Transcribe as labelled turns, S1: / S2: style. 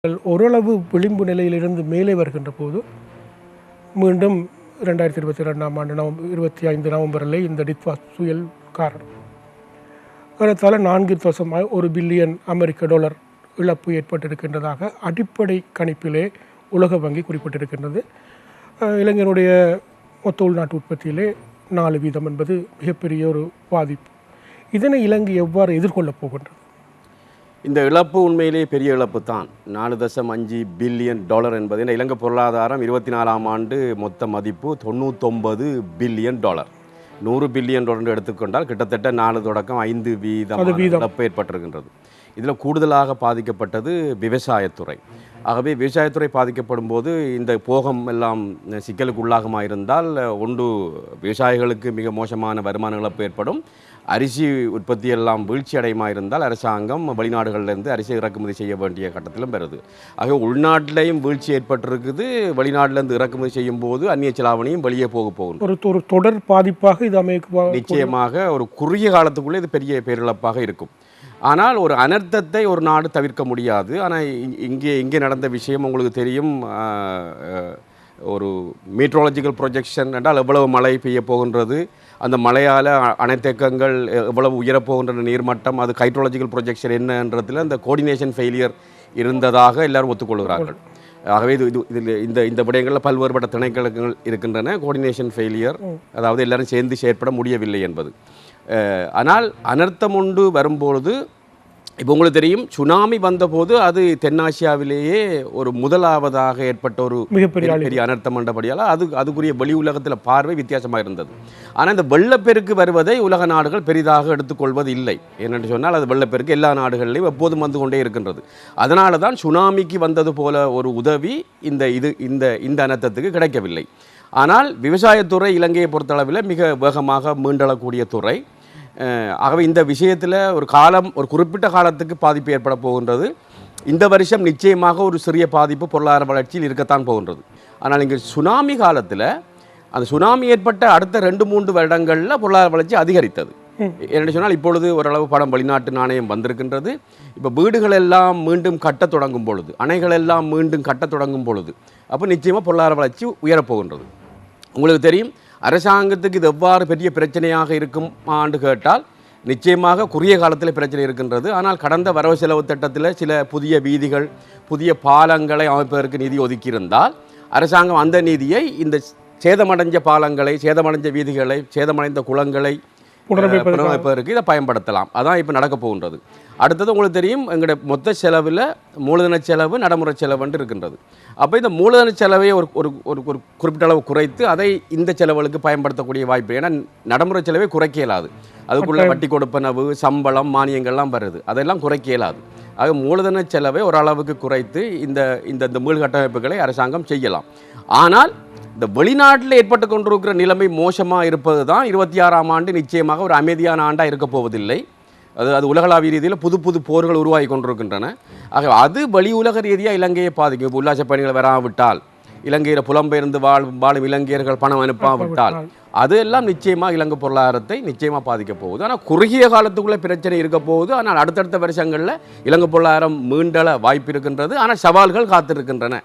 S1: ஓரளவு விளிம்பு நிலையிலிருந்து மேலே வருகின்ற போது மீண்டும் 2022ஆம் ஆண்டு 25 நவம்பரில் இந்த டிட்வாஸ் புயல் காரணம் அதனால் 4.1 பில்லியன் அமெரிக்க டாலர் இழப்பு ஏற்பட்டிருக்கின்றதாக அடிப்படை கணிப்பிலே உலக வங்கி குறிப்பிட்டிருக்கின்றது. இளைஞருடைய மொத்த உள்நாட்டு உற்பத்தியிலே 4% என்பது மிகப்பெரிய ஒரு பாதிப்பு. இதனை இலங்கை எவ்வாறு எதிர்கொள்ளப் போகின்றது?
S2: இந்த இழப்பு உண்மையிலே பெரிய இழப்பு தான். 4.5 பில்லியன் டாலர் என்பது இந்த இலங்கை பொருளாதாரம் 24ஆம் ஆண்டு மொத்த மதிப்பு 99 பில்லியன் டாலர். 100 பில்லியன் டாலர் எடுத்துக்கொண்டால் கிட்டத்தட்ட 4.5% இழப்பு ஏற்பட்டிருக்கின்றது. இதில் கூடுதலாக பாதிக்கப்பட்டது விவசாயத்துறை. ஆகவே விவசாயத்துறை பாதிக்கப்படும் போது இந்த போகம் எல்லாம் சிக்கலுக்கு உள்ளாகமாக இருந்தால் ஒன்று விவசாயிகளுக்கு மிக மோசமான வருமான இழப்பு ஏற்படும். அரிசி உற்பத்தி எல்லாம் வீழ்ச்சி அடையமா இருந்தால் அரசாங்கம் வெளிநாடுகளிலிருந்து அரிசி இறக்குமதி செய்ய வேண்டிய கட்டத்திலும் வருது. ஆகவே உள்நாட்டிலையும் வீழ்ச்சி ஏற்பட்டிருக்குது. வெளிநாட்டிலிருந்து இறக்குமதி செய்யும் போது அந்நிய செலாவணியும் வெளியே போகும்.
S1: ஒரு தொடர் பாதிப்பாக இது
S2: நிச்சயமாக ஒரு குறுகிய காலத்துக்குள்ளே இது பெரிய பேரிழப்பாக இருக்கும். ஆனால் ஒரு அனர்த்தத்தை ஒரு நாடு தவிர்க்க முடியாது. ஆனால் இங்கே நடந்த விஷயம் உங்களுக்கு தெரியும். ஒரு மீட்ரோலஜிக்கல் ப்ரொஜெக்ஷன் என்றால் எவ்வளவு மழை பெய்ய போகின்றது, அந்த மழையால் அணைத்தேக்கங்கள் எவ்வளவு உயரப்போகின்ற நீர்மட்டம், அது ஹைட்ரோலஜிக்கல் ப்ரொஜெக்ஷன் என்னன்றதில் அந்த கோஆர்டினேஷன் ஃபெயிலியர் இருந்ததாக எல்லாரும் ஒத்துக்கொள்கிறார்கள். ஆகவே இந்த விடயங்களில் பல்வேறுபட்ட திணைக்களங்கள் இருக்கின்றன. கோஆர்டினேஷன் ஃபெயிலியர், அதாவது எல்லாரும் சேர்ந்து செயற்பட முடியவில்லை என்பது. ஆனால் அனர்த்தம் ஒன்று வரும்பொழுது இப்போ உங்களுக்கு தெரியும், சுனாமி வந்தபோது அது தென்னாசியாவிலேயே ஒரு முதலாவதாக ஏற்பட்ட ஒரு மிகப்பெரிய அனர்த்தம் என்றபடியால் அதுக்குரிய வெளி உலகத்தில் பார்வை வித்தியாசமாக இருந்தது. ஆனால் இந்த வெள்ளப்பெருக்கு வருவதை உலக நாடுகள் பெரிதாக எடுத்துக்கொள்வது இல்லை. என்னென்று சொன்னால் அது வெள்ளப்பெருக்கு எல்லா நாடுகளிலையும் எப்போதும் வந்து கொண்டே இருக்கின்றது. அதனால தான் சுனாமிக்கு வந்தது போல ஒரு உதவி இந்த அனர்த்தத்துக்கு கிடைக்கவில்லை. ஆனால் விவசாயத்துறை இலங்கையை பொறுத்தளவில் மிக வேகமாக மீண்டெழக்கூடிய துறை. ஆகவே இந்த விஷயத்தில் ஒரு குறிப்பிட்ட காலத்துக்கு பாதிப்பு ஏற்பட போகின்றது. இந்த வருஷம் நிச்சயமாக ஒரு சிறிய பாதிப்பு பொருளாதார வளர்ச்சியில் இருக்கத்தான் போகின்றது. ஆனால் இங்கே சுனாமி காலத்தில் அந்த சுனாமி ஏற்பட்ட அடுத்த 2-3 வருடங்களில் பொருளாதார வளர்ச்சி அதிகரித்தது. என்ன சொன்னால் இப்பொழுது ஓரளவு பணம் வெளிநாட்டு நாணயம் வந்திருக்கின்றது. இப்போ வீடுகள் எல்லாம் மீண்டும் கட்டத் தொடங்கும் பொழுது, அணைகள் எல்லாம் மீண்டும் கட்டத் தொடங்கும் பொழுது அப்போ நிச்சயமாக பொருளாதார வளர்ச்சி உயரப்போகின்றது. உங்களுக்கு தெரியும், அரசாங்கத்துக்கு இது எவ்வாறு பெரிய பிரச்சனையாக இருக்கும் ஆண்டு கேட்டால் நிச்சயமாக குறுகிய காலத்தில் பிரச்சனை இருக்கின்றது. ஆனால் கடந்த வரவு செலவு திட்டத்தில் சில புதிய வீதிகள், புதிய பாலங்களை அமைப்பதற்கு நிதி ஒதுக்கியிருந்தால் அரசாங்கம் அந்த நிதியை இந்த சேதமடைஞ்ச பாலங்களை, சேதமடைஞ்ச வீதிகளை, சேதமடைந்த குளங்களை புனரமைப்பதற்கு இதை பயன்படுத்தலாம். அதான் இப்போ நடக்க போகின்றது. அடுத்தது உங்களுக்கு தெரியும், எங்களுடைய மொத்த செலவில் மூலதன செலவு, நடைமுறை செலவுன்னு இருக்கின்றது. அப்போ இந்த மூலதன செலவை ஒரு குறிப்பிட்ட அளவு குறைத்து அதை இந்த செலவுகளுக்கு பயன்படுத்தக்கூடிய வாய்ப்பு. ஏன்னா நடைமுறை செலவை குறைக்க இயலாது. அதுக்குள்ள வட்டி கொடுப்பனவு, சம்பளம், மானியங்கள்லாம் வருது, அதெல்லாம் குறைக்க இயலாது. ஆக மூலதன செலவை ஓரளவுக்கு குறைத்து இந்த மீள்கட்டமைப்புகளை அரசாங்கம் செய்யலாம். ஆனால் இந்த வெளிநாட்டில் ஏற்பட்டு கொண்டிருக்கிற நிலைமை மோசமாக இருப்பது தான் 26ஆம் ஆண்டு நிச்சயமாக ஒரு அமைதியான ஆண்டாக இருக்க போவதில்லை. அது உலகளாவிய ரீதியில் புது போர்கள் உருவாகி கொண்டிருக்கின்றன. ஆக அது வெளி உலக ரீதியாக இலங்கையை பாதிக்கும். இப்போ உல்லாச பயணிகள் வராவிட்டால், இலங்கையில் புலம்பெயர்ந்து வாழும் இலங்கையர்கள் பணம் அனுப்பாவிட்டால் அதெல்லாம் நிச்சயமாக இலங்கை பொருளாதாரத்தை நிச்சயமாக பாதிக்க போகுது. ஆனால் குறுகிய காலத்துக்குள்ளே பிரச்சனை இருக்க போகுது. ஆனால் அடுத்தடுத்த வருஷங்களில் இலங்கை பொருளாதாரம் மீண்டெழ வாய்ப்பு இருக்கின்றது. ஆனால் சவால்கள் காத்திருக்கின்றன.